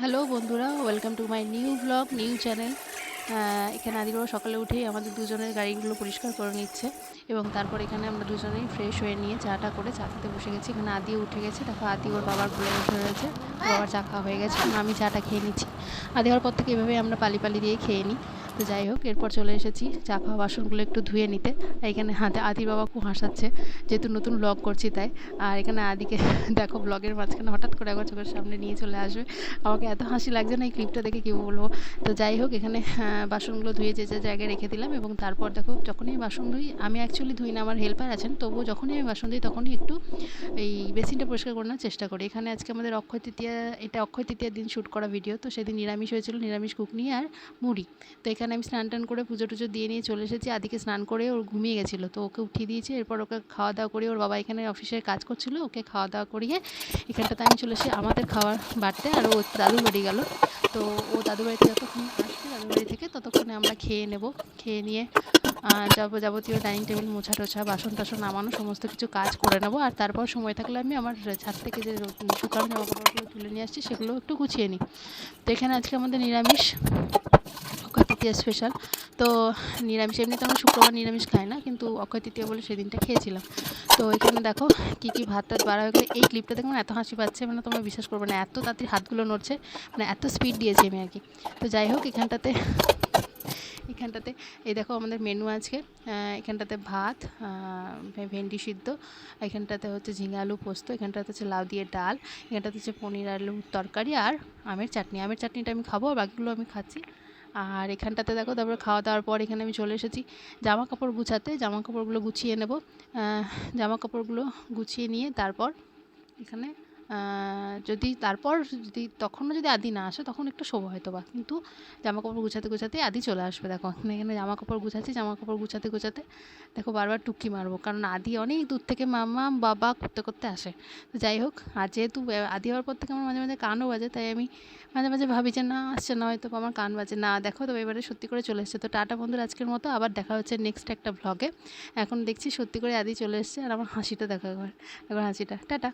Hello বন্ধুরা, welcome to my new blog, new channel. এখানে আদির বাবা সকালে উঠেই আমাদের দুজনের গাড়িগুলো পরিষ্কার করে নিচ্ছে এবং তারপর এখানে আমরা দুজনেই ফ্রেশ হয়ে নিয়ে চাটা করে চা খেতে বসে গেছি। এখানে আদিও উঠে গেছে, দেখো আদি ওর বাবার কোলে বসে রয়েছে, ওর বাবার চা খাওয়া হয়ে গেছে, আমি চাটা খেয়ে নিচ্ছি। আদি হওয়ার পর থেকে এভাবেই আমরা পালি পালি দিয়ে খেয়ে নিই। তো যাই হোক, এরপর চলে এসেছি চা খাওয়া বাসনগুলো একটু ধুয়ে নিতে। এখানে হাতে আদির বাবা খুব হাসাচ্ছে, যেহেতু নতুন ব্লগ করছি তাই। আর এখানে আদিকে দেখো ব্লগের মাঝখানে হঠাৎ করে একবার চোখের সামনে নিয়ে চলে আসবে। আমাকে এত হাসি লাগছে না এই ক্লিপটা দেখে, কী বলবো। তো যাই হোক, এখানে বাসনগুলো ধুয়ে যে যে জায়গায় রেখে দিলাম এবং তারপর দেখো যখনই আমি বাসন ধুই, আমি অ্যাকচুয়ালি ধুই না, আমার হেল্পার আছেন, তবুও যখনই আমি বাসন ধুই তখনই একটু এই বেসিনটা পরিষ্কার করার চেষ্টা করি। এখানে আজকে আমাদের অক্ষয় তৃতীয়া, এটা অক্ষয় তৃতীয়ার দিন শ্যুট করা ভিডিও, তো সেদিন নিরামিষ হয়েছিল, নিরামিষ ঘুগনি আর মুড়ি। তো এখানে আমি স্নান টান করে পুজো টুজো দিয়ে নিয়ে চলে এসেছি। আদিকে স্নান করে ওর ঘুমিয়ে গেছিলো, তো ওকে উঠিয়ে দিয়েছি। এরপর ওকে খাওয়া দাওয়া করিয়ে, ওর বাবা এখানে অফিসের কাজ করছিলো, ওকে খাওয়া দাওয়া করিয়ে এখানটাতে আমি চলে এসে আমাদের খাবার বাড়তে, আর ও দাদুর বাড়ি গেল। তো ও দাদুর বাড়িতে যতক্ষণ আসবে, দাদুর বাড়ি থেকে ততক্ষণে আমরা খেয়ে নেব। খেয়ে নিয়ে যাবতীয় ডাইনিং টেবিল মোছা টোছা, বাসন টাসন নামানো, সমস্ত কিছু কাজ করে নেব। আর তারপর সময় থাকলে আমি আমার ছাদ থেকে যে শুকানো জামা কাপড়গুলো তুলে নিয়ে আসছি সেগুলো একটু গুছিয়ে নিই। তো এখানে আজকে আমাদের নিরামিষ, অক্ষয় তৃতীয়া স্পেশাল। তো নিরামিষ, এমনিতে আমরা শুক্রবার নিরামিষ খাই না, কিন্তু অক্ষয় তৃতীয়া বলে সেদিনটা খেয়েছিলাম। তো এখানে দেখো কী কী ভাত টাত বাড়া হয়ে গেলে, এই ক্লিপটা দেখো এত হাসি পাচ্ছে, মানে তোমরা বিশ্বাস করবে না, এত তাড়াতাড়ি হাতগুলো নড়ছে, মানে এত স্পিড দিয়েছি আমি আর কি। তো যাই হোক, এখানটাতে এই দেখো আমাদের মেনু আজকে। এখানটাতে ভাত, ভেন্ডি সিদ্ধ, এখানটাতে হচ্ছে ঝিঙে আলু পোস্ত, এখানটাতে হচ্ছে লাউ দিয়ে ডাল, এখানটাতে হচ্ছে পনির আলুর তরকারি আর আমের চাটনি। আমের চাটনিটা আমি খাবো, আর বাকিগুলো আমি খাচ্ছি। আর এখানটাতে দেখো, তারপরে খাওয়া দাওয়ার পর এখানে আমি চলে এসেছি জামা কাপড় গুছাতে। জামা কাপড়গুলো গুছিয়ে নেব। জামা কাপড়গুলো গুছিয়ে নিয়ে তারপর এখানে যদি তখনও যদি আদি না আসে তখন একটু শোবো হয়তো বা, কিন্তু জামা কাপড় গুছাতে গুছাতে আদি চলে আসবে। দেখো এখানে জামা কাপড় গুছাচ্ছি, জামা কাপড় গুছাতে গুছাতে দেখো বারবার টুকি মারবো, কারণ আদি অনেক দূর থেকে মামা বাবা করতে করতে আসে। তো যাই হোক, আর যেহেতু আদি হওয়ার পর থেকে আমার মাঝে মাঝে কানও বাজে, তাই আমি মাঝে মাঝে ভাবি যে না আসছে না, হয়তো আমার কান বাজে না। দেখো তো এবারে সত্যি করে চলে এসছে। তো টাটা বন্ধুরা, আজকের মতো আবার দেখা হচ্ছে নেক্সট একটা ভ্লগে। এখন দেখছি সত্যি করে আদি চলে এসছে, আর আমার হাসিটা দেখো একবার, একবার হাসিটা, টাটা।